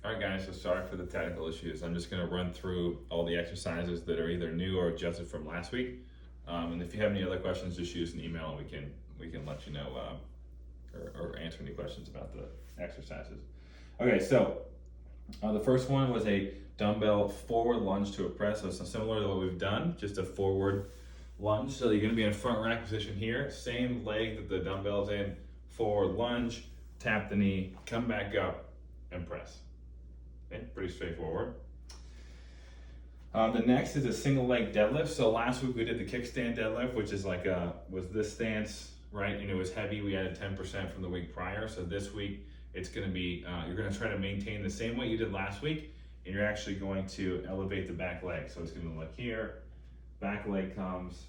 All right, guys, so sorry for the technical issues. I'm just going to run through all the exercises that are either new or adjusted from last week. And if you have any other questions, just shoot us an email and we can let you know or answer any questions about the exercises. Okay, so the first one was a dumbbell forward lunge to a press. So it's similar to what we've done, just a forward lunge. So you're going to be in a front rack position here, same leg that the dumbbell's in, forward lunge, tap the knee, come back up, and press. Okay, pretty straightforward. The next is a single leg deadlift. So last week we did the kickstand deadlift, which is like was this stance, right? And it was heavy. We added 10% from the week prior. So this week it's going to be, you're going to try to maintain the same weight you did last week, and you're actually going to elevate the back leg. So it's going to look here, back leg comes,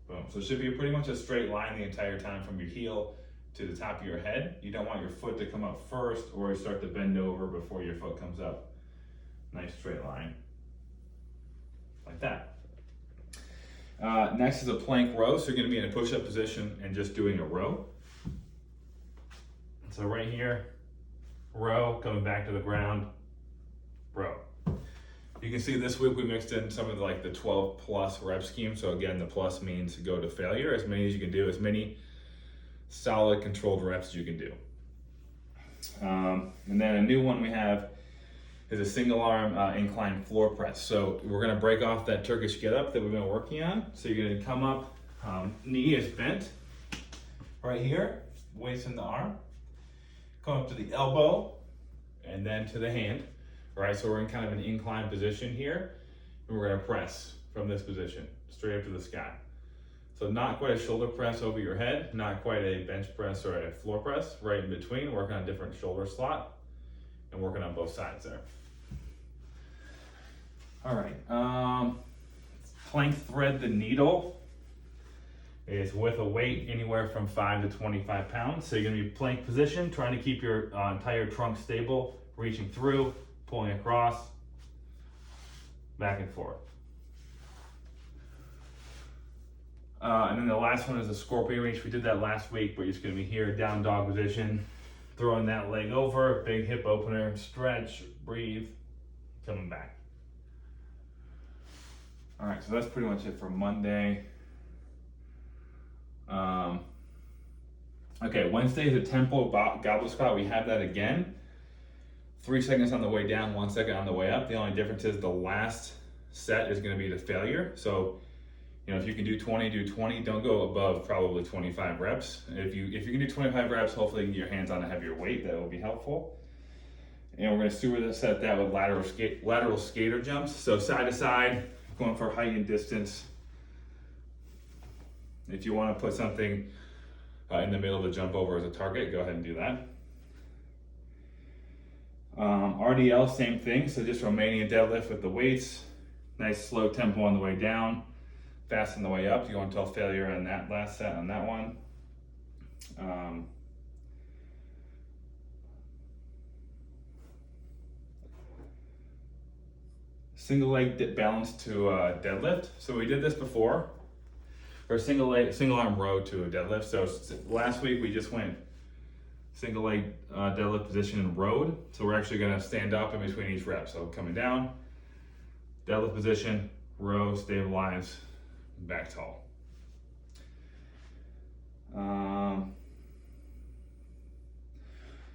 boom. So it should be pretty much a straight line the entire time from your heel to the top of your head. You don't want your foot to come up first or you start to bend over before your foot comes up. Nice straight line, like that. Next is a plank row. So you're gonna be in a push-up position and just doing a row. So right here, row, coming back to the ground, row. You can see this week we mixed in some of the 12 plus rep scheme. So again, the plus means go to failure, as many as you can do, as many solid controlled reps as you can do. And then a new one we have is a single arm incline floor press. So we're gonna break off that Turkish get up that we've been working on. So you're gonna come up, knee is bent right here, waist in the arm, come up to the elbow and then to the hand. All right, so we're in kind of an incline position here, and we're gonna press from this position straight up to the sky. So not quite a shoulder press over your head, not quite a bench press or a floor press, right in between, working on a different shoulder slot and working on both sides there. All right, plank thread the needle is with a weight anywhere from 5 to 25 pounds. So you're gonna be plank position, trying to keep your entire trunk stable, reaching through, pulling across, back and forth. And then the last one is a scorpion reach. We did that last week, but you're just gonna be here, down dog position, throwing that leg over, big hip opener, stretch, breathe, coming back. All right, so that's pretty much it for Monday. Okay, Wednesday is a tempo goblet squat. We have that again. 3 seconds on the way down, 1 second on the way up. The only difference is the last set is gonna be the failure. So, if you can do 20, do 20. Don't go above probably 25 reps. If you can do 25 reps, hopefully you can get your hands on a heavier weight. That will be helpful. And we're gonna set that with lateral skater jumps. So side to side, going for height and distance. If you wanna put something in the middle to jump over as a target, go ahead and do that. RDL, same thing. So just Romanian deadlift with the weights. Nice slow tempo on the way down. Fast on the way up. You go until failure on that last set on that one. Single leg balance to deadlift. So we did this before. Or single arm row to a deadlift. So last week we just went single leg deadlift position and rowed. So we're actually gonna stand up in between each rep. So coming down, deadlift position, row, stabilize, back tall.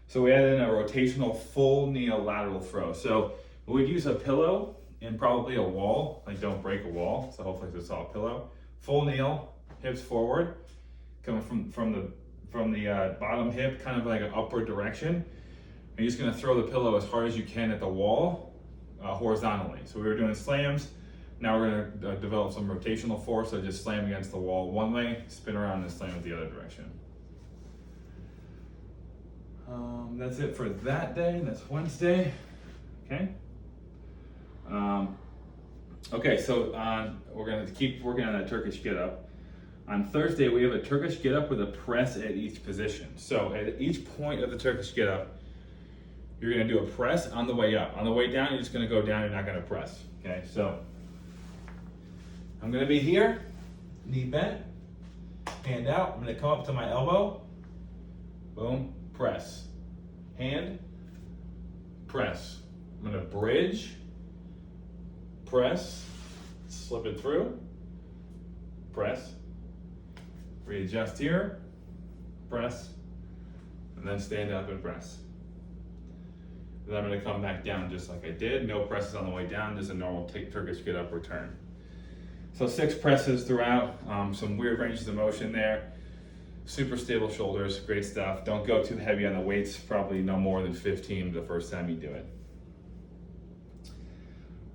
So we added in a rotational full neo lateral throw. So we'd use a pillow and probably a wall, don't break a wall. So hopefully it's a solid pillow. Full kneel, hips forward, coming from the bottom hip, kind of like an upward direction. And you're just gonna throw the pillow as hard as you can at the wall, horizontally. So we were doing slams. Now we're gonna develop some rotational force, so just slam against the wall one way, spin around and slam it the other direction. That's it for that day, that's Wednesday, okay? Okay, so we're gonna keep working on that Turkish get up. On Thursday, we have a Turkish get up with a press at each position. So at each point of the Turkish get up, you're gonna do a press on the way up. On the way down, you're just gonna go down, you're not gonna press, okay? So I'm gonna be here, knee bent, hand out. I'm gonna come up to my elbow, boom, press. Hand, press. I'm gonna bridge, press, slip it through, press, readjust here, press, and then stand up and press. Then I'm gonna come back down just like I did. No presses on the way down, just a normal Turkish get up return. So 6 presses throughout, some weird ranges of motion there. Super stable shoulders, great stuff. Don't go too heavy on the weights, probably no more than 15 the first time you do it.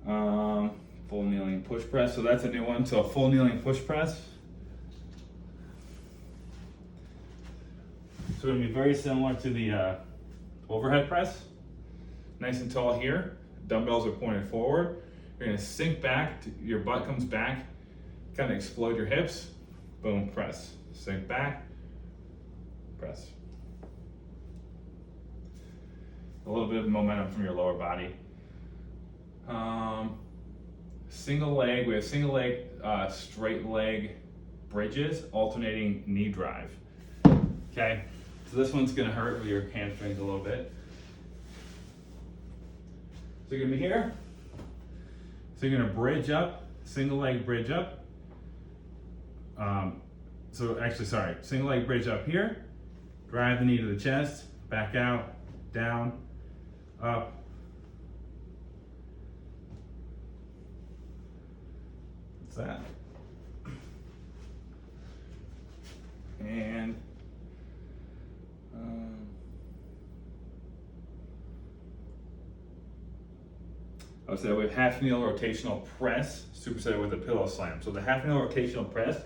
Full kneeling push press, so that's a new one. So a full kneeling push press. So it'll be very similar to the overhead press. Nice and tall here, dumbbells are pointed forward. You're gonna sink back, your butt comes back, kind of explode your hips, boom, press. Sink back, press. A little bit of momentum from your lower body. Single leg, we have single leg, straight leg bridges, alternating knee drive. Okay, so this one's gonna hurt with your hamstrings a little bit. So you're gonna be here. So you're gonna bridge up, single leg bridge up. Single leg bridge up here, drive the knee to the chest, back out, down, up. What's that? And so we have half kneel rotational press, superset with a pillow slam. So the half kneel rotational press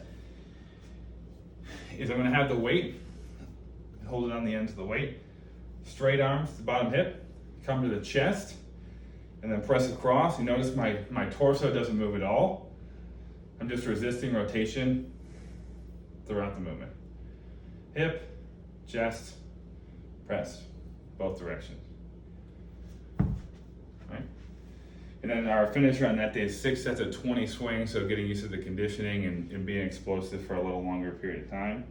is I'm gonna have the weight, hold it on the ends of the weight, straight arms to the bottom hip, come to the chest, and then press across. You notice my torso doesn't move at all. I'm just resisting rotation throughout the movement. Hip, chest, press, both directions. Right? And then our finisher on that day is 6 sets of 20 swings, so getting used to the conditioning and being explosive for a little longer period of time.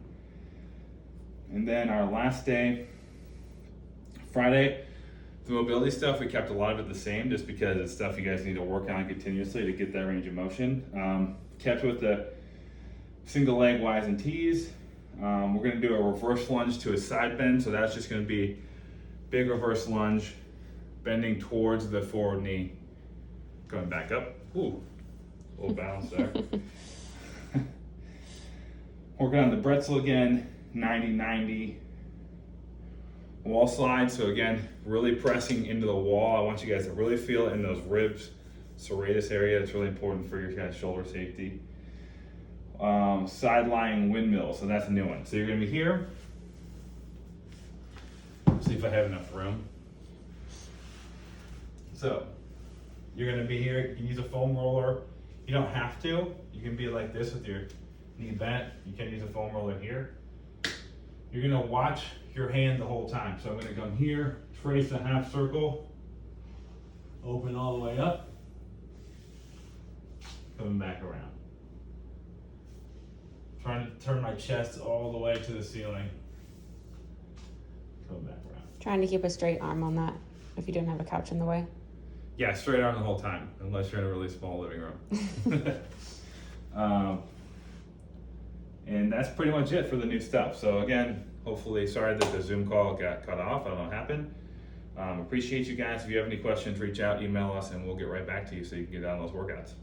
And then our last day, Friday, the mobility stuff, we kept a lot of it the same just because it's stuff you guys need to work on continuously to get that range of motion. Kept with the single leg Ys and Ts. We're gonna do a reverse lunge to a side bend, so that's just gonna be big reverse lunge, bending towards the forward knee, going back up. Ooh, a little balance there. Working on the bretzel again, 90-90. Wall slide, so again, really pressing into the wall. I want you guys to really feel it in those ribs, serratus area. It's really important for your guys' shoulder safety. Side lying windmill, so that's a new one. So you're gonna be here. See if I have enough room. So you're gonna be here. You can use a foam roller. You don't have to. You can be like this with your knee bent. You can use a foam roller here. You're gonna watch your hand the whole time. So I'm gonna come here, trace a half circle, open all the way up, coming back around. Trying to turn my chest all the way to the ceiling. Coming back around. Trying to keep a straight arm on that if you don't have a couch in the way. Yeah, straight arm the whole time, unless you're in a really small living room. And that's pretty much it for the new stuff. So again, hopefully, sorry that the Zoom call got cut off. I don't know what happened. Appreciate you guys. If you have any questions, reach out, email us, and we'll get right back to you so you can get on those workouts.